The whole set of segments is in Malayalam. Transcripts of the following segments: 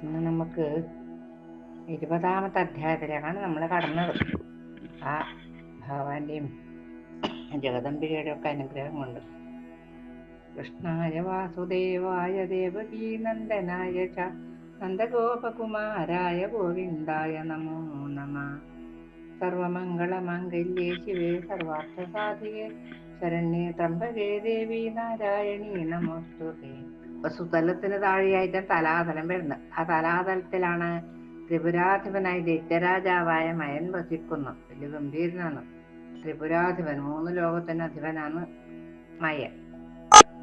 ഇന്ന് നമുക്ക് 20-ാമത്തെ അധ്യായത്തിലേക്കാണ് നമ്മൾ കടന്നത്. ആ ഭഗവാന്റെയും ജഗദംബികയുടെ ഒക്കെ അനുഗ്രഹം കൊണ്ട് കൃഷ്ണായ വാസുദേവായ ദേവകീ നന്ദനായ ച നന്ദഗോപകുമാരായ ഗോവിന്ദായ നമോ നമ. സർവമംഗളമംഗല്യേ ശിവേ സർവാർത്ഥസാധികേ ശരണ്യേ ത്രംബകേ ദേവി നാരായണീ നമോസ്തുതേ. വസുതലത്തിന് താഴെയായിട്ട് തലാതലം വരുന്നത്. ആ തലാതലത്തിലാണ് ത്രിപുരാധിപനായി ദൈത്യരാജാവായ മയൻ വസിക്കുന്നു. വലിയ ഗംഭീരനാണ് ത്രിപുരാധിപൻ. 3 ലോകത്തിന് അധിപനാണ് മയൻ.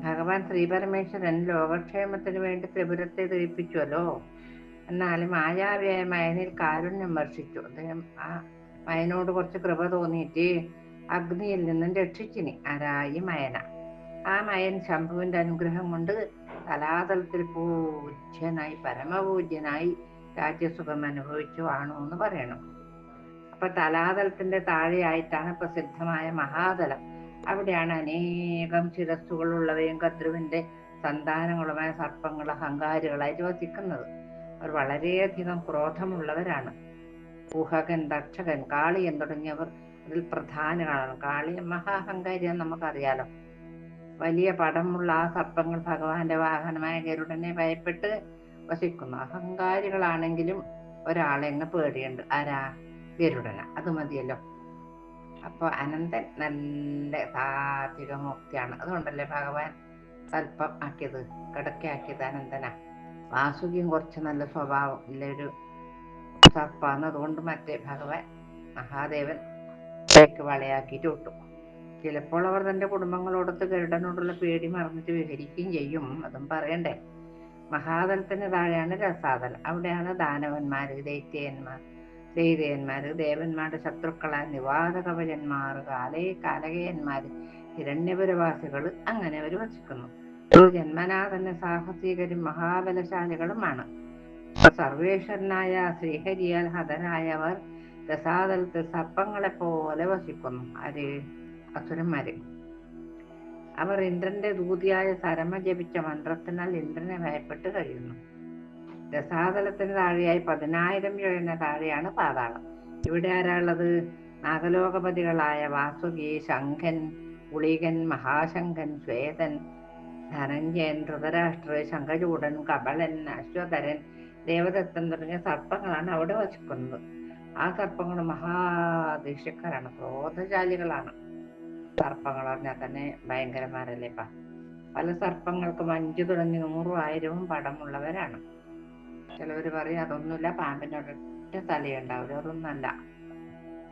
ഭഗവാൻ ശ്രീപരമേശ്വരൻ ലോകക്ഷേമത്തിന് വേണ്ടി ത്രിപുരത്തെ ധരിപ്പിച്ചുവല്ലോ. എന്നാൽ മായാവിയായ മയനിൽ കാരുണ്യം വർഷിച്ചു. അദ്ദേഹം ആ മയനോട് കുറച്ച് കൃപ തോന്നിയിട്ട് അഗ്നിയിൽ നിന്നും രക്ഷിച്ചിനി. ആരായി മയന. ആ മയൻ ശംഭുവിന്റെ അനുഗ്രഹം കൊണ്ട് തലാതലത്തിൽ പൂജ്യനായി, പരമപൂജ്യനായി രാജ്യസുഖം അനുഭവിച്ചു വാണു എന്ന് പറയണം. അപ്പൊ തലാതലത്തിന്റെ താഴെയായിട്ടാണ് പ്രസിദ്ധമായ മഹാതലം. അവിടെയാണ് അനേകം ശിരസ്സുകളുള്ളവയും കദ്രുവിന്റെ സന്താനങ്ങളുമായ സർപ്പങ്ങൾ അഹങ്കാരികളായിട്ട് വസിക്കുന്നത്. അവർ വളരെയധികം ക്രോധമുള്ളവരാണ്. കുഹകൻ, ദക്ഷകൻ, കാളിയൻ തുടങ്ങിയവർ അതിൽ പ്രധാനങ്ങളാണ്. കാളിയൻ മഹാഹങ്കാരിയാന്ന് നമുക്കറിയാലോ. വലിയ പടമുള്ള ആ സർപ്പങ്ങൾ ഭഗവാന്റെ വാഹനമായ ഗരുഡനെ ഭയപ്പെട്ട് വസിക്കുന്നു. അഹങ്കാരികളാണെങ്കിലും ഒരാളെങ്ങ് പേടിയുണ്ട്. ആരാ? ഗരുഡന. അത് മതിയല്ലോ. അപ്പൊ അനന്തൻ നല്ല സാത്വിക മുക്തിയാണ്. അതുകൊണ്ടല്ലേ ഭഗവാൻ തൽപ്പം ആക്കിയത്, കിടക്കയാക്കിയത് അനന്തനാ. വാസുകിയും കുറച്ച് നല്ല സ്വഭാവം ഉള്ളൊരു സർപ്പാണ്. അതുകൊണ്ട് മറ്റേ ഭഗവാൻ മഹാദേവൻ വളയാക്കിയിട്ട് വിട്ടു. ചിലപ്പോൾ അവർ തന്റെ കുടുംബങ്ങളോടൊത്ത് ഗരുഡനോടുള്ള പേടി മറന്നിട്ട് വിഹരിക്കുകയും ചെയ്യും. അതും പറയണ്ടേ. മഹാതലത്തിന് താഴെയാണ് രസാതലം. അവിടെയാണ് ദാനവന്മാര്, ദൈത്യന്മാര്, ദേവന്മാരുടെ ശത്രുക്കളായ നിവാതകവചന്മാർ, കാലകേയന്മാര്, ഹിരണ്യപുരവാസികള്, അങ്ങനെ അവർ വസിക്കുന്നു. ജന്മനാ തന്നെ സാഹസികരും മഹാബലശാലികളുമാണ്. സർവേശ്വരനായ ശ്രീഹരിയാൽ ഹതനായവർ രസാതലത്തിൽ സർപ്പങ്ങളെ പോലെ വസിക്കുന്നു. ആര്? അസുരന്മാര്. അവർ ഇന്ദ്രന്റെ ദൂതിയായ സരമ ജപിച്ച മന്ത്രത്തിനാൽ ഇന്ദ്രനെ ഭയപ്പെട്ട് കഴിയുന്നു. രസാതലത്തിന് താഴെയായി 10,000 യോജന താഴെയാണ് പാതാളം. ഇവിടെ ആരാളുള്ളത്? നാഗലോകപതികളായ വാസുകി, ശംഖൻ, പുളികൻ, മഹാശങ്കൻ, ശ്വേതൻ, ധനഞ്ജയൻ, ധൃതരാഷ്ട്ര, ശംഖചൂടൻ, കപളൻ, അശ്വതരൻ, ദേവദത്തൻ തുടങ്ങിയ സർപ്പങ്ങളാണ് അവിടെ വസിക്കുന്നത്. ആ സർപ്പങ്ങൾ മഹാദേഷ്യക്കാരാണ്, ക്രോധശാലികളാണ്. സർപ്പങ്ങൾ പറഞ്ഞാൽ തന്നെ ഭയങ്കരന്മാരല്ലേപ്പാ. പല സർപ്പങ്ങൾക്കും 5 തുടങ്ങി 100, 1000 പടമുള്ളവരാണ്. ചിലവര് പറയും അതൊന്നുമില്ല, പാമ്പിനൊരൊറ്റ തലയുണ്ടാവില്ല. അതൊന്നല്ല.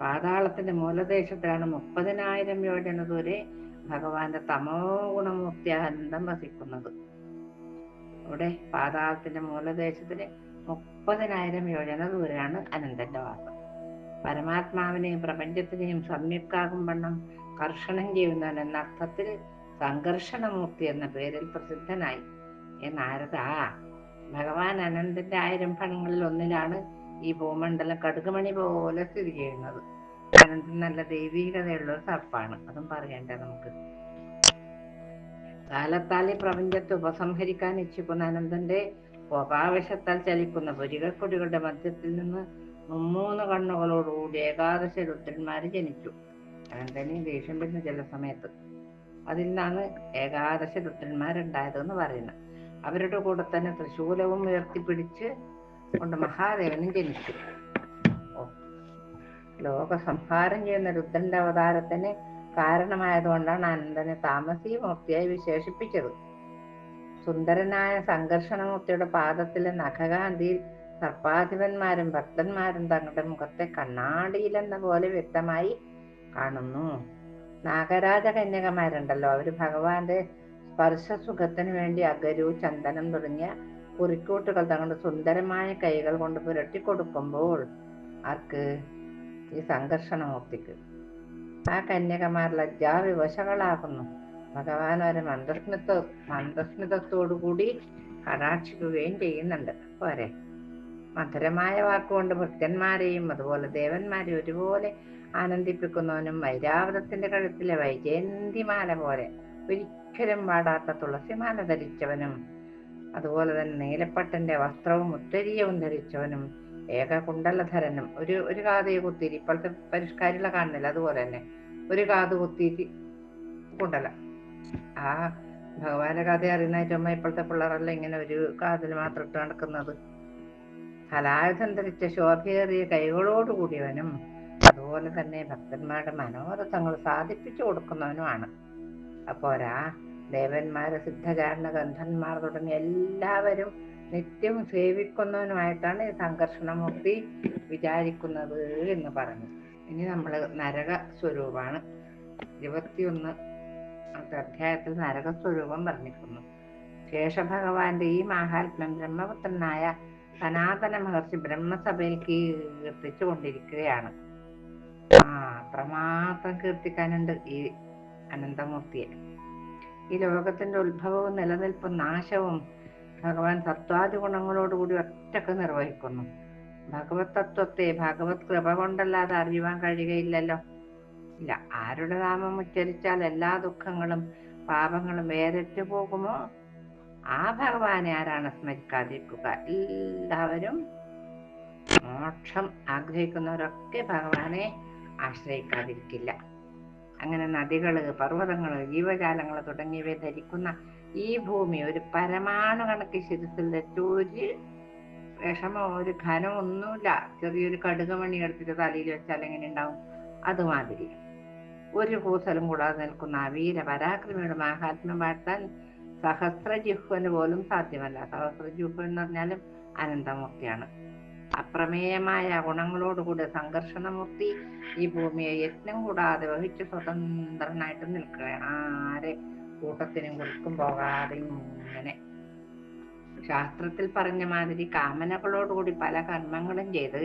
പാതാളത്തിന്റെ മൂലദേശത്തിലാണ് 30,000 യോജന ദൂരെ ഭഗവാന്റെ തമോ ഗുണമൂർത്തി അനന്തം വസിക്കുന്നത്. ഇവിടെ പാതാളത്തിന്റെ മൂലദേശത്തിന് 30,000 യോജന ദൂരെയാണ് അനന്തന്റെ വാസം. പരമാത്മാവിനെയും പ്രപഞ്ചത്തിനെയും സംയുക്താകും വണ്ണം കർഷണം ചെയ്യുന്നവൻ എന്ന അർത്ഥത്തിൽ സംഘർഷണമൂർത്തി എന്ന പേരിൽ പ്രസിദ്ധനായി. നാരദ, ഭഗവാൻ അനന്തന്റെ 1000 ഫണങ്ങളിൽ ഒന്നിലാണ് ഈ ഭൂമണ്ഡലം കടുകുമണി പോലെ സ്ഥിതി ചെയ്യുന്നത്. അനന്തൻ നല്ല ദൈവീകതയുള്ള ഒരു സർപ്പാണ്. അതും പറയണ്ടേ നമുക്ക്. കാലത്താൽ ഈ പ്രപഞ്ചത്തെ ഉപസംഹരിക്കാൻ ഇച്ഛിക്കുന്ന അനന്തന്റെ കോപാവേശത്താൽ ചലിക്കുന്ന പുരികക്കൊടികളുടെ മധ്യത്തിൽ നിന്ന് 3 കണ്ണുകളോടുകൂടി ഏകാദശ രുദ്രന്മാര് ജനിച്ചു. അനന്തന് ദേഷ്യം വരുന്ന ചില സമയത്ത്. അതിൽ നിന്നാണ് ഏകാദശ രുദ്രന്മാരുണ്ടായതെന്ന് പറയുന്നത്. അവരുടെ കൂടെ തന്നെ തൃശൂലവും ഉയർത്തിപ്പിടിച്ച് കൊണ്ട് മഹാദേവനും ജനിച്ചു. ലോക സംഹാരം ചെയ്യുന്ന രുദ്രന്റെ അവതാരത്തിന് കാരണമായതുകൊണ്ടാണ് അനന്തനെ താമസീ മൂർത്തിയായി വിശേഷിപ്പിച്ചത്. സുന്ദരനായ സംഘർഷണമൂർത്തിയുടെ പാദത്തിലെ നഖകാന്തിയിൽ സർപ്പാധിപന്മാരും ഭക്തന്മാരും തങ്ങളുടെ മുഖത്തെ കണ്ണാടിയിലെന്ന പോലെ വ്യക്തമായി കാണുന്നു. നാഗരാജ കന്യകമാരുണ്ടല്ലോ, അവര് ഭഗവാന്റെ സ്പർശസുഖത്തിന് വേണ്ടി അഗരു, ചന്ദനം തുടങ്ങിയ കുറിക്കൂട്ടുകൾ തങ്ങളുടെ സുന്ദരമായ കൈകൾ കൊണ്ട് പുരട്ടിക്കൊടുക്കുമ്പോൾ ആർക്ക്? ഈ സംഘർഷണമൂർത്തിക്ക്. ആ കന്യകമാർ ലജ്ജാവിവശകളാകുന്നു. ഭഗവാൻ അവരെ മന്ദസ്മിതത്തോടുകൂടി കടാക്ഷിക്കുകയും ചെയ്യുന്നുണ്ട്. പോരെ. മധുരമായ വാക്കുകൊണ്ട് ഭക്തന്മാരെയും അതുപോലെ ദേവന്മാരെയും ഒരുപോലെ ആനന്ദിപ്പിക്കുന്നവനും വൈരാവതത്തിന്റെ കഴുത്തിലെ വൈജയന്തിമാല പോലെ ഒരിക്കലും വാടാത്ത തുളസിമാല ധരിച്ചവനും അതുപോലെ തന്നെ നീലപ്പട്ടന്റെ വസ്ത്രവും ഉത്തരീയവും ധരിച്ചവനും ഏകകുണ്ടലധരനും ഒരു കാത് കുത്തിയിട്ട് ഇപ്പോഴത്തെ പരിഷ്കാരികളെ കാണുന്നില്ല, അതുപോലെ തന്നെ ഒരു കാത് കുത്തിയിട്ട് കുണ്ടല. ആ ഭഗവാന്റെ കഥ അറിയുന്നതായിട്ടുമ്പോ ഇപ്പോഴത്തെ പിള്ളേരെല്ലാം ഇങ്ങനെ ഒരു കാതിൽ മാത്രം ഇട്ട് നടക്കുന്നത്. കലായുധം ധരിച്ച ശോഭയേറിയ കൈകളോട് കൂടിയവനും അതുപോലെ തന്നെ ഭക്തന്മാരുടെ മനോരഥങ്ങൾ സാധിപ്പിച്ചു കൊടുക്കുന്നവനുമാണ്. അപ്പോരാ ദേവന്മാര്, സിദ്ധചാരണ, ഗന്ധന്മാർ തുടങ്ങി എല്ലാവരും നിത്യം സേവിക്കുന്നവനുമായിട്ടാണ് ഈ സംഘർഷണമൂർത്തി വിചാരിക്കുന്നത് എന്ന് പറഞ്ഞു. ഇനി നമ്മൾ നരക സ്വരൂപമാണ്. 21 അധ്യായത്തിൽ നരക സ്വരൂപം പറഞ്ഞിരിക്കുന്നു. ശേഷഭഗവാന്റെ ഈ മാഹാത്മ്യം ബ്രഹ്മപുത്രനായ സനാതന മഹർഷി ബ്രഹ്മസഭയിൽ കീർത്തിച്ചു കൊണ്ടിരിക്കുകയാണ്. അത്രമാത്രം കീർത്തിക്കാനുണ്ട് ഈ അനന്തമൂർത്തിയെ. ഈ ലോകത്തിന്റെ ഉത്ഭവവും നിലനിൽപ്പും നാശവും ഭഗവാൻ സത്വാദി ഗുണങ്ങളോടുകൂടി ഒറ്റക്ക് നിർവഹിക്കുന്നു. ഭഗവത് തത്വത്തെ ഭഗവത് കൃപ കൊണ്ടല്ലാതെ അറിയുവാൻ കഴിയുകയില്ലല്ലോ. ഇല്ല, ആരുടെ നാമം ഉച്ചരിച്ചാൽ എല്ലാ ദുഃഖങ്ങളും പാപങ്ങളും വേറിട്ടു പോകുമോ ആ ഭഗവാനെ ആരാണ് സ്മരിക്കാതിരിക്കുക? എല്ലാവരും മോക്ഷം ആഗ്രഹിക്കുന്നവരൊക്കെ ഭഗവാനെ ആശ്രയിക്കാതിരിക്കില്ല. അങ്ങനെ നദികള്, പർവ്വതങ്ങള്, ജീവജാലങ്ങള് തുടങ്ങിയവയെ ധരിക്കുന്ന ഈ ഭൂമി ഒരു പരമാണു കണക്ക് ശിരസിൽ വെച്ച് ഒരു വിഷമോ ഒരു ഘനം ഒന്നുമില്ല. ചെറിയൊരു കടുകമണി എടുത്തിട്ട് തലയിൽ വെച്ചാൽ എങ്ങനെ ഉണ്ടാവും? അതുമാതിരി ഒരു കൂസലും കൂടാതെ നിൽക്കുന്ന ആ വീര പരാക്രമിയുടെ മഹാത്മ്യം വാഴ്ത്താൻ സഹസ്രജിഹ്വന് പോലും സാധ്യമല്ല. സഹസ്രജിഹ്വൻ എന്ന് പറഞ്ഞാലും അനന്തമൂർത്തിയാണ്. അപ്രമേയമായ ഗുണങ്ങളോടുകൂടി സംഘർഷണമൂർത്തി ഈ ഭൂമിയെ യത്നം കൂടാതെ വഹിച്ച് സ്വതന്ത്രനായിട്ട് നിൽക്കുകയാണ്. ആരെ കൂട്ടത്തിനും കുറിക്കും പോകാതെ ഇങ്ങനെ. ശാസ്ത്രത്തിൽ പറഞ്ഞ മാതിരി കാമനകളോടുകൂടി പല കർമ്മങ്ങളും ചെയ്ത്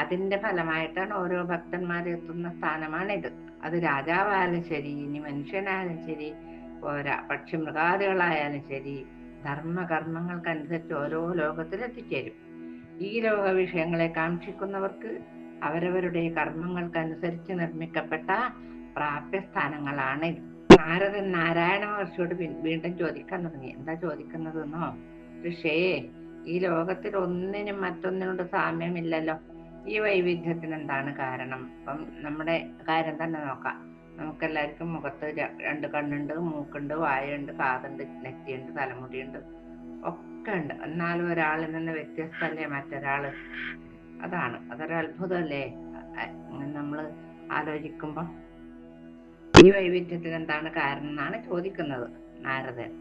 അതിന്റെ ഫലമായിട്ടാണ് ഓരോ ഭക്തന്മാരെ എത്തുന്ന സ്ഥാനമാണിത്. അത് രാജാവായാലും ശരി, ഇനി മനുഷ്യനായാലും ശരി, പോരാ പക്ഷി മൃഗാദികളായാലും ശരി, ധർമ്മകർമ്മങ്ങൾക്കനുസരിച്ച് ഓരോ ലോകത്തിലെത്തിച്ചേരും. ഈ ലോക വിഷയങ്ങളെ കാക്ഷിക്കുന്നവർക്ക് അവരവരുടെ കർമ്മങ്ങൾക്കനുസരിച്ച് നിർമ്മിക്കപ്പെട്ട പ്രാപ്യസ്ഥാനങ്ങളാണ്. നാരദൻ നാരായണ മഹർഷിയോട് വീണ്ടും ചോദിക്കാൻ തുടങ്ങി. എന്താ ചോദിക്കുന്നതെന്നോ? ഋഷേ, ഈ ലോകത്തിൽ ഒന്നിനും മറ്റൊന്നിനോട് സാമ്യമില്ലല്ലോ. ഈ വൈവിധ്യത്തിന് എന്താണ് കാരണം? ഇപ്പം നമ്മുടെ കാര്യം തന്നെ നോക്കാം. നമുക്കെല്ലാവർക്കും മുഖത്ത് 2 കണ്ണുണ്ട്, മൂക്കുണ്ട്, വായുണ്ട്, കാതുണ്ട്, നെറ്റിയുണ്ട്, തലമുടിയുണ്ട്, ഒക്കെ ഉണ്ട്. എന്നാലും ഒരാളിൽ നിന്ന് വ്യത്യസ്തമല്ലേ മറ്റൊരാള്? അതൊരു അത്ഭുതമല്ലേ നമ്മൾ ആലോചിക്കുമ്പോ? ഈ വൈവിധ്യത്തിന് എന്താണ് കാരണം എന്നാണ് ചോദിക്കുന്നത് നാരദൻ.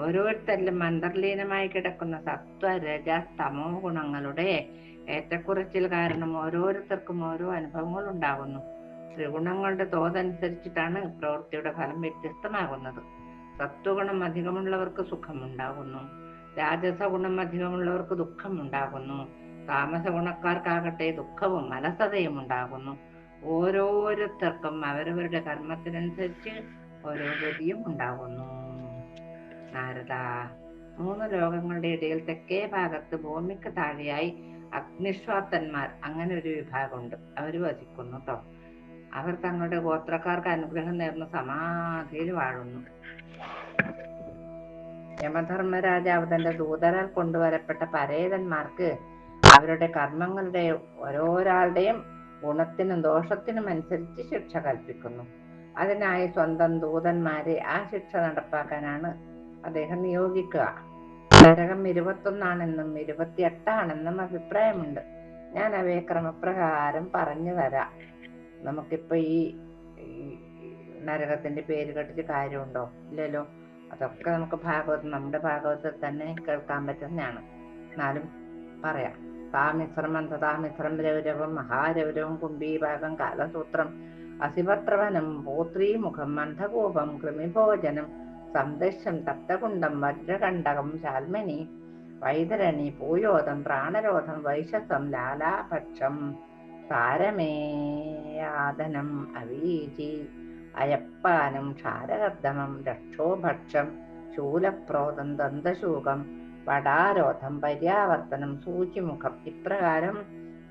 ഓരോരുത്തരിലും അന്തർലീനമായി കിടക്കുന്ന സത്വ, രജ, തമോ ഗുണങ്ങളുടെ ഏറ്റക്കുറച്ചിൽ കാരണം ഓരോരുത്തർക്കും ഓരോ അനുഭവങ്ങൾ ഉണ്ടാകുന്നു. ത്രിഗുണങ്ങളുടെ തോതനുസരിച്ചിട്ടാണ് പ്രവൃത്തിയുടെ ഫലം വ്യത്യസ്തമാകുന്നത്. സത്വഗുണം അധികമുള്ളവർക്ക് സുഖമുണ്ടാകുന്നു, രാജസ ഗുണം അധികമുള്ളവർക്ക് ദുഃഖം ഉണ്ടാകുന്നു, താമസ ഗുണക്കാർക്കാകട്ടെ ദുഃഖവും അലസതയും ഉണ്ടാകുന്നു. ഓരോരുത്തർക്കും അവരവരുടെ കർമ്മത്തിനനുസരിച്ച് ഓരോ ഗതിയും ഉണ്ടാകുന്നു. നാരദ, 3 ലോകങ്ങളുടെ ഇടയിൽ തെക്കേ ഭാഗത്ത് ഭൂമിക്ക് താഴെയായി അഗ്നിശ്വാത്തന്മാർ, അങ്ങനെ ഒരു വിഭാഗമുണ്ട്. അവർ വസിക്കുന്നു കേട്ടോ. അവർ തങ്ങളുടെ ഗോത്രക്കാർക്ക് അനുഗ്രഹം നേർന്ന് സമാധിയിൽ വാഴുന്നു. യമധർമ്മരാജാവ് തന്റെ ദൂതരാൽ കൊണ്ടുവരപ്പെട്ട പരേതന്മാർക്ക് അവരുടെ കർമ്മങ്ങളുടെ ഓരോരാളുടെയും ഗുണത്തിനും ദോഷത്തിനും അനുസരിച്ച് ശിക്ഷ കൽപ്പിക്കുന്നു. അതിനായി സ്വന്തം ദൂതന്മാരെ ആ ശിക്ഷ നടപ്പാക്കാനാണ് അദ്ദേഹം നിയോഗിക്കുക. നരകം 21 28 അഭിപ്രായമുണ്ട്. ഞാൻ അവയെ ക്രമപ്രകാരം പറഞ്ഞു തരാം. നമുക്കിപ്പോ ഈ നരകത്തിന്റെ പേര് കേട്ടിട്ട് കാര്യമുണ്ടോ? ഇല്ലല്ലോ. അതൊക്കെ നമുക്ക് നമ്മുടെ ഭാഗവതത്തിൽ തന്നെ കേൾക്കാൻ പറ്റുന്നതാണ്. എന്നാലും പറയാം. താമിശ്രം, അന്ധതാമിശ്രം, രൗരവം, മഹാരൗരവം, കുംഭീഭാഗം, കാലസൂത്രം, അസിപത്രവനം, പോത്രീമുഖം, അന്ധകൂപം, കൃമിഭോജനം, സംദശം, തപ്തകുണ്ടം, വജ്രകണ്ടകം, ശാൽമനി, വൈതരണി, പൂയോദം, പ്രാണരോധം, വൈശസം, ലാലാപക്ഷം, സാരമേയാദനം, അവീചി, അയപ്പാനം, ക്ഷാരകർദ്ദമം, രക്ഷോഭക്ഷം, ശൂലപ്രോദം, ദന്തശൂകം, വടാരോധം, പര്യാവർത്തനം, സൂചിമുഖം. ഇപ്രകാരം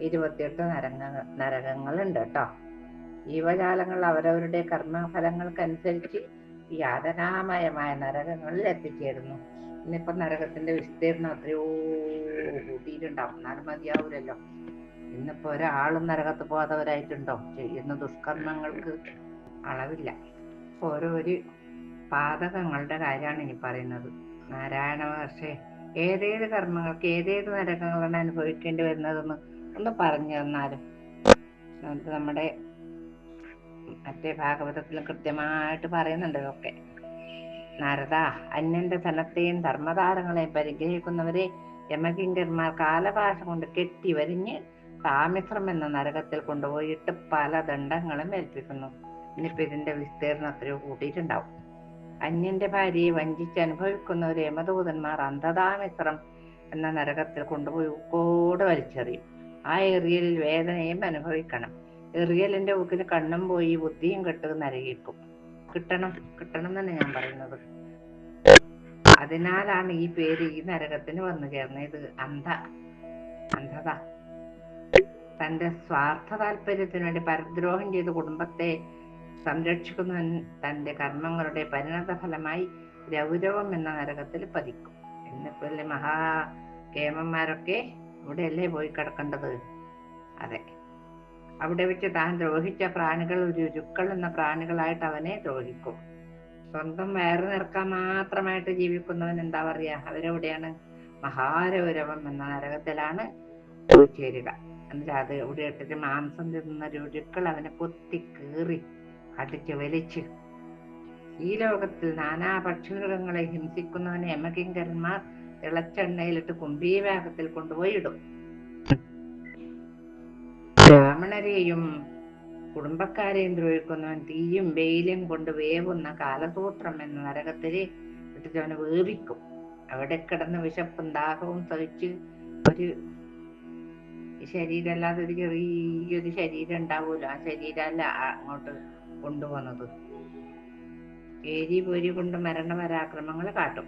28 നരകങ്ങളുണ്ട് കേട്ടോ. ജീവജാലങ്ങൾ അവരവരുടെ കർമ്മഫലങ്ങൾക്കനുസരിച്ച് യാതനാമയമായ നരകങ്ങളിൽ എത്തിച്ചേരുന്നു. ഇന്നിപ്പം നരകത്തിന്റെ വിസ്തീർണം എത്രയോ കൂട്ടിയിട്ടുണ്ടാവും, എന്നാലും മതിയാവൂലല്ലോ. ഇന്നിപ്പോ ഒരാളും നരകത്ത് പോകാത്തവരായിട്ടുണ്ടോ? ചെയ്യുന്ന ദുഷ്കർമ്മങ്ങൾക്ക് അളവില്ല. ഓരോരു പാതകങ്ങളുടെ കാര്യമാണ് ഇനി പറയുന്നത്. നാരായണ മഹർഷി ഏതേത് കർമ്മങ്ങൾക്ക് ഏതേത് നരകങ്ങളാണ് അനുഭവിക്കേണ്ടി വരുന്നതെന്ന് ഒന്ന് പറഞ്ഞു തന്നാലും. നമ്മുടെ മറ്റേ ഭാഗവതത്തിലും കൃത്യമായിട്ട് പറയുന്നുണ്ട് ഇതൊക്കെ. നാരദ, അന്യന്റെ ധനത്തെയും ധർമ്മതാരങ്ങളെയും പരിഗ്രഹിക്കുന്നവരെ യമകിങ്കന്മാർ കാലപാശ കൊണ്ട് കെട്ടി വരിഞ്ഞ് താമിശ്രം എന്ന നരകത്തിൽ കൊണ്ടുപോയിട്ട് പല ദണ്ഡങ്ങളും ഏൽപ്പിക്കുന്നു. ഇനിയിപ്പോ ഇതിന്റെ വിസ്തീർണം എത്രയോ കൂട്ടിയിട്ടുണ്ടാവും. അന്യന്റെ ഭാര്യയെ വഞ്ചിച്ച് അനുഭവിക്കുന്നവരെ യമദൂതന്മാർ അന്ധതാമിശ്രം എന്ന നരകത്തിൽ കൊണ്ടുപോയി ഉക്കോട് വലിച്ചെറിയും. ആ എറിയലിൽ വേദനയും അനുഭവിക്കണം. എറിയലിന്റെ ഉക്കിന് കണ്ണും പോയി ബുദ്ധിയും കെട്ട് നരകിക്കും. കിട്ടണം തന്നെ ഞാൻ പറയുന്നത്. അതിനാലാണ് ഈ പേര് ഈ നരകത്തിന് വന്നു ചേർന്നത്. അന്ധത. തന്റെ സ്വാർത്ഥ താല്പര്യത്തിനു വേണ്ടി പരദ്രോഹം ചെയ്ത് കുടുംബത്തെ സംരക്ഷിക്കുന്നവൻ തന്റെ കർമ്മങ്ങളുടെ പരിണത ഫലമായി രൗരവം എന്ന നരകത്തിൽ പതിക്കും. എന്നിപ്പല്ലേ മഹാകേമന്മാരൊക്കെ ഇവിടെയല്ലേ പോയി കിടക്കേണ്ടത്? അതെ, അവിടെ വെച്ച് താൻ ദ്രോഹിച്ച പ്രാണികൾ രുരുക്കൾ എന്ന പ്രാണികളായിട്ട് അവനെ ദ്രോഹിക്കും. സ്വന്തം വയറ് നിറക്കാൻ മാത്രമായിട്ട് ജീവിക്കുന്നവൻ എന്താ പറയാ, അവരെവിടെയാണ്? മഹാരൗരവം എന്ന നരകത്തിലാണ് ചേരുക. എന്നിട്ട് അത് ഇവിടെ ഇട്ടിട്ട് മാംസം തിന്നുന്ന രുരുക്കൾ അവനെ കൊത്തി കീറി അടിച്ച് വലിച്ച് ഈ ലോകത്തിൽ നാനാ പക്ഷിമൃഗങ്ങളെ ഹിംസിക്കുന്നവനെ യമകിങ്കരന്മാർ തിളച്ചെണ്ണയിലിട്ട് കുംഭീഭാഗത്തിൽ കൊണ്ടുപോയി ഇടും. ബ്രാഹ്മണരെയും കുടുംബക്കാരെയും ദ്രോഹിക്കുന്നവൻ തീയും വെയിലും കൊണ്ട് വേവുന്ന കാലസൂത്രം എന്ന നരകത്തില് ഇട്ടിട്ട് അവനെ വേവിക്കും. അവിടെ കിടന്ന് വിശപ്പും ദാഹവും സഹിച്ച് ഒരു ശരീരമല്ലാതെ ഒരു ചെറിയൊരു ശരീരം ഉണ്ടാവൂലോ, ആ ശരീരമല്ല അങ്ങോട്ട് കൊണ്ടുപോകുന്നത്. ഏരി പൊരി കൊണ്ട് മരണപരാക്രമങ്ങൾ കാട്ടും.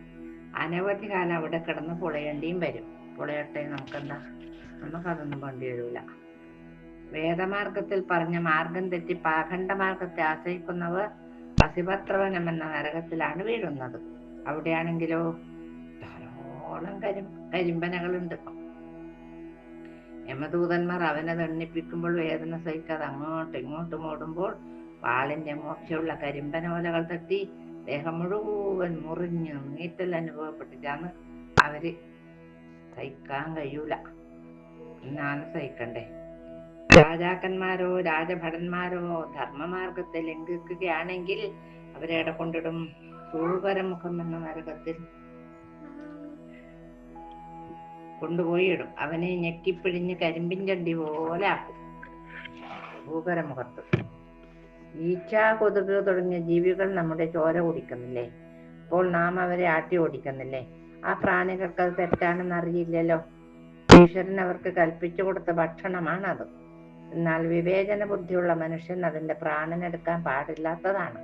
അനവധി കാലം അവിടെ കിടന്ന് പൊളയേണ്ടിയും വരും. പൊളയട്ടെ, നമുക്കതൊന്നും വേണ്ടി വരൂല. വേദമാർഗത്തിൽ പറഞ്ഞ മാർഗം തെറ്റി പാഖണ്ഡ മാർഗത്തെ ആശ്രയിക്കുന്നവർ അസിപത്രവനം എന്ന നരകത്തിലാണ് വീഴുന്നത്. അവിടെയാണെങ്കിലോ ധാരാളം കരിമ്പനകളുണ്ട്. യമദൂതന്മാർ അവനെ ദണ്ണിപ്പിക്കുമ്പോൾ വേദന സഹിക്കാതെ അങ്ങോട്ടും ഇങ്ങോട്ടും ഓടുമ്പോൾ വാളിന്റെ മോക്ഷമുള്ള കരിമ്പനോലകൾ തട്ടി ദേഹം മുഴുവൻ മുറിഞ്ഞ് നീറ്റൽ അനുഭവപ്പെട്ടിട്ടാണ് അവര് സഹിക്കാൻ കഴിയൂല. എന്നാലും സഹിക്കണ്ടേ. രാജാക്കന്മാരോ രാജഭടന്മാരോ ധർമ്മമാർഗത്തെ ലംഘിക്കുകയാണെങ്കിൽ അവരെ കൊണ്ടിടും സൂകരമുഖം എന്ന നരകത്തിൽ കൊണ്ടുപോയി ഇടും. അവനെ ഞെക്കിപ്പിഴിഞ്ഞ് കരിമ്പിൻ ചണ്ടി പോലെ ആക്കും. ഭൂകരമുഖത്ത് ഈച്ച, കൊതുക് തുടങ്ങിയ ജീവികൾ നമ്മുടെ ചോര കുടിക്കുന്നില്ലേ? അപ്പോൾ നാം അവരെ ആട്ടി ഓടിക്കുന്നില്ലേ? ആ പ്രാണികൾക്ക് അത് തെറ്റാണെന്ന് അറിയില്ലല്ലോ. ഈശ്വരൻ അവർക്ക് കൽപ്പിച്ചു കൊടുത്ത ഭക്ഷണമാണത്. എന്നാൽ വിവേചന ബുദ്ധിയുള്ള മനുഷ്യൻ അതിന്റെ പ്രാണനെടുക്കാൻ പാടില്ലാത്തതാണ്.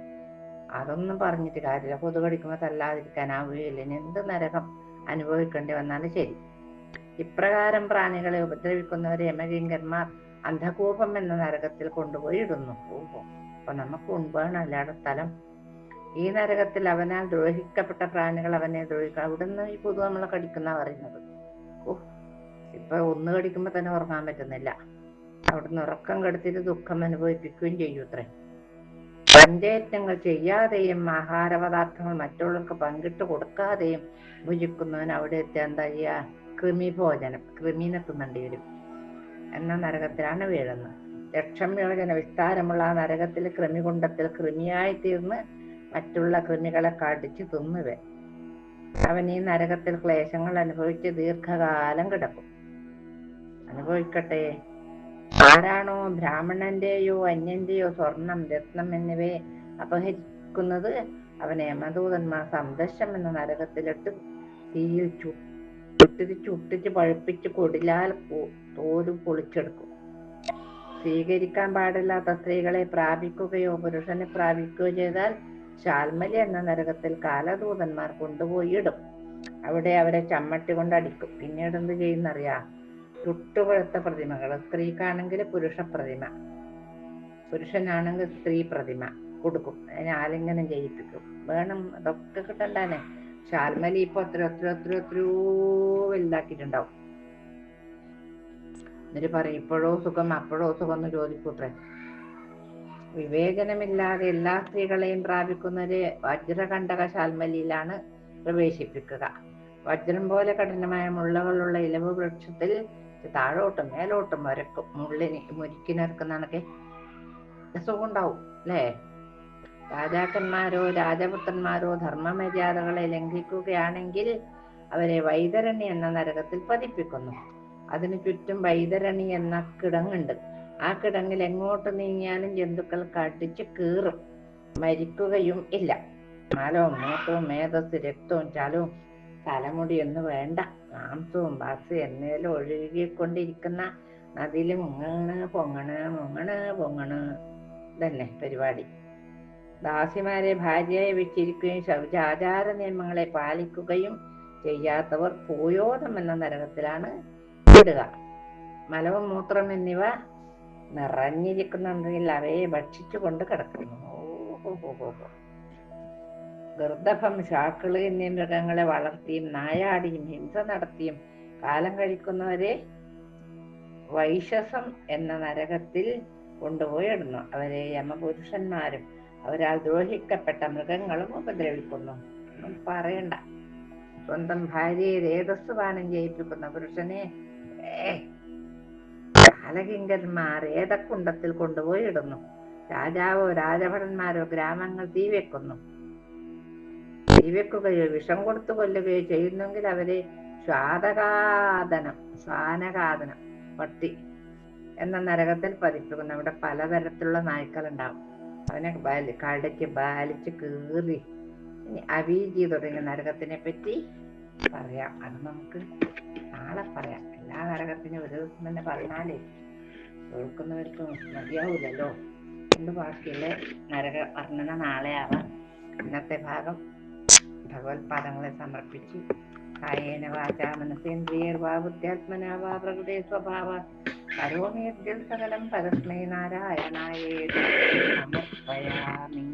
അതൊന്നും പറഞ്ഞിട്ട് കാര്യമില്ല. കൊതുകടിക്കുമ്പോൾ തല്ലാതിരിക്കാനാവുകയില്ല. എന്ത് നരകം അനുഭവിക്കേണ്ടി വന്നാലും ശരി. ഇപ്രകാരം പ്രാണികളെ ഉപദ്രവിക്കുന്നവരെ യമകിങ്കന്മാർ അന്ധകൂപം എന്ന നരകത്തിൽ കൊണ്ടുപോയി ഇടുന്നു. അപ്പൊ നമുക്ക് മുൻപാണ് അല്ലാതെ സ്ഥലം. ഈ നരകത്തിൽ അവനാൽ ദ്രോഹിക്കപ്പെട്ട പ്രാണികൾ അവനെ ദ്രോഹിക്കുക. അവിടുന്ന് ഈ കൊതു നമ്മളെ കടിക്കുന്ന പറയുന്നത്. ഇപ്പൊ ഒന്ന് കടിക്കുമ്പോ തന്നെ ഉറങ്ങാൻ പറ്റുന്നില്ല. അവിടുന്ന് ഉറക്കം കെടുത്തിട്ട് ദുഃഖം അനുഭവിപ്പിക്കുകയും ചെയ്യൂത്രേ. പഞ്ചയത്നങ്ങൾ ചെയ്യാതെയും ആഹാരപദാർത്ഥങ്ങൾ മറ്റുള്ളവർക്ക് പങ്കിട്ട് കൊടുക്കാതെയും ഭുജിക്കുന്നവൻ അവിടെ എത്തിയാൽ എന്താ ചെയ്യാ? കൃമിഭോജനം, കൃമിനെ തിന്നേണ്ടി വരും എന്ന നരകത്തിലാണ് വീഴുന്നത്. ലക്ഷം യോജന വിസ്താരമുള്ള ആ നരകത്തിൽ കൃമികുണ്ടത്തിൽ കൃമിയായി തീർന്ന് മറ്റുള്ള കൃമികളെ കടിച്ച് തിന്നുവേ. അവൻ ഈ നരകത്തിൽ ക്ലേശങ്ങൾ അനുഭവിച്ച് ദീർഘകാലം കിടക്കും. അനുഭവിക്കട്ടെ. ആരാണോ ബ്രാഹ്മണന്റെയോ അന്യന്റെയോ സ്വർണം, രത്നം എന്നിവയെ അപഹരിക്കുന്നത് അവനെ യമദൂതന്മാർ സംദർശം എന്ന നരകത്തിലിട്ട് തീയിൽ ചുട്ടിച്ച് പഴുപ്പിച്ച് കൊടിലാൽ തോല് പൊളിച്ചെടുക്കും. സ്വീകരിക്കാൻ പാടില്ലാത്ത സ്ത്രീകളെ പ്രാപിക്കുകയോ പുരുഷനെ പ്രാപിക്കുകയോ ചെയ്താൽ ശാൽമലി എന്ന നരകത്തിൽ കാലദൂതന്മാർ കൊണ്ടുപോയി ഇടും. അവിടെ അവരെ ചമ്മട്ടി കൊണ്ട് അടിക്കും. പിന്നീട് എന്ത് ചെയ്യുന്നറിയാ? ചുട്ടുപഴുത്ത പ്രതിമകൾ, സ്ത്രീക്കാണെങ്കിൽ പുരുഷ പ്രതിമ, പുരുഷനാണെങ്കിൽ സ്ത്രീ പ്രതിമ കൊടുക്കും. അതിനെ ആലിംഗനം ചെയ്യിപ്പിക്കും. വേണം, അതൊക്കെ കിട്ടണ്ടാനെ. ശാൽമലി ഇപ്പൊ എത്രയോ വലുതാക്കിയിട്ടുണ്ടാവും. എന്നിട്ട് പറയും ഇപ്പോഴോ സുഖം അപ്പോഴോ സുഖം എന്ന് ചോദിക്കൂട്ടെ. വിവേചനമില്ലാതെ എല്ലാ സ്ത്രീകളെയും പ്രാപിക്കുന്നൊരു വജ്രകണ്ഠക ശാൽമലിയിലാണ് പ്രവേശിപ്പിക്കുക. വജ്രം പോലെ കഠിനമായ മുള്ളകളുള്ള ഇലവ് വൃക്ഷത്തിൽ താഴോട്ടും മേലോട്ടും മുരിക്കിനിറക്കുന്നതൊക്കെ സുഖം ഉണ്ടാവും അല്ലേ? രാജാക്കന്മാരോ രാജപുത്രന്മാരോ ധർമ്മമര്യാദകളെ ലംഘിക്കുകയാണെങ്കിൽ അവരെ വൈതരണി എന്ന നരകത്തിൽ പതിപ്പിക്കുന്നു. അതിനു ചുറ്റും വൈതരണി എന്ന കിടങ്ങുണ്ട്. ആ കിടങ്ങിൽ എങ്ങോട്ട് നീങ്ങിയാലും ജന്തുക്കൾ കടിച്ചു കീറും, മരിക്കുകയും ഇല്ല. മലവും മൂത്രവും മേധസ് രക്തവും ചലവും തലമുടി എന്ന് വേണ്ട, മാംസവും ബാസ് എന്നേലും ഒഴുകിക്കൊണ്ടിരിക്കുന്ന നദിയിൽ പൊങ്ങണ് തന്നെ പരിപാടി. ദാസിമാരെ ഭാര്യയായി വെച്ചിരിക്കുകയും ശൗചാചാര നിയമങ്ങളെ പാലിക്കുകയും ചെയ്യാത്തവർ ഭൂയോധം എന്ന നരകത്തിലാണ് വിടുക. മലവും മൂത്രം എന്നിവ നിറഞ്ഞിരിക്കുന്നുണ്ടെങ്കിൽ അവയെ ഭക്ഷിച്ചു കൊണ്ട് കിടക്കുന്നു. ഗർദഭം, ഷാക്കിള് എന്നീ മൃഗങ്ങളെ വളർത്തിയും നായാടിയും ഹിംസ നടത്തിയും കാലം കഴിക്കുന്നവരെ വൈശസം എന്ന നരകത്തിൽ കൊണ്ടുപോയി ഇടുന്നു. അവരെ യമപുരുഷന്മാരും അവരാൽ ദ്രോഹിക്കപ്പെട്ട മൃഗങ്ങളും ഉപദ്രവിക്കുന്നു. ഒന്നും പറയണ്ട. സ്വന്തം ഭാര്യയെ രേതസ് പാനം ചെയ്യിപ്പിക്കുന്ന പുരുഷനെ കാലകിങ്കന്മാർ ഏതക്കുണ്ടത്തിൽ കൊണ്ടുപോയി ഇടുന്നു. രാജാവോ രാജഭടന്മാരോ ഗ്രാമങ്ങൾ തീവെക്കുകയോ വിഷം കൊടുത്തു കൊല്ലുകയോ ചെയ്യുന്നെങ്കിൽ അവരെ ശ്വാനഘാതനം പട്ടി എന്ന നരകത്തിൽ പതിപ്പിക്കുന്നു. അവിടെ പലതരത്തിലുള്ള നായ്ക്കളുണ്ടാവും. അവനെ കടയ്ക്ക് ബാലിച്ച് കീറി. ഇനി അവീജി തുടങ്ങിയ നരകത്തിനെ പറ്റി പറയാം. അത് നമുക്ക് നാളെ പറയാം. എല്ലാ നരകത്തിനും ഒരു ദിവസം തന്നെ പറഞ്ഞാലേ കേൾക്കുന്നവർക്ക് മതിയാവൂലല്ലോ. കൊണ്ട് ബാക്കിയുള്ള നരക വർണ്ണന നാളെ ആവാം. ഇന്നത്തെ ഭാഗം ഭഗവത്പാദങ്ങളെ സമർപ്പിച്ച് കായേന വാചാ മനസേന്ദ്രിയർവാ ബുദ്ധ്യാത്മനാ വാ പ്രകൃതേ സ്വഭാവ കരോമി യദ്യൽ സകലം പരസ്മൈ നാരായണായേതി സമർപ്പയാമി.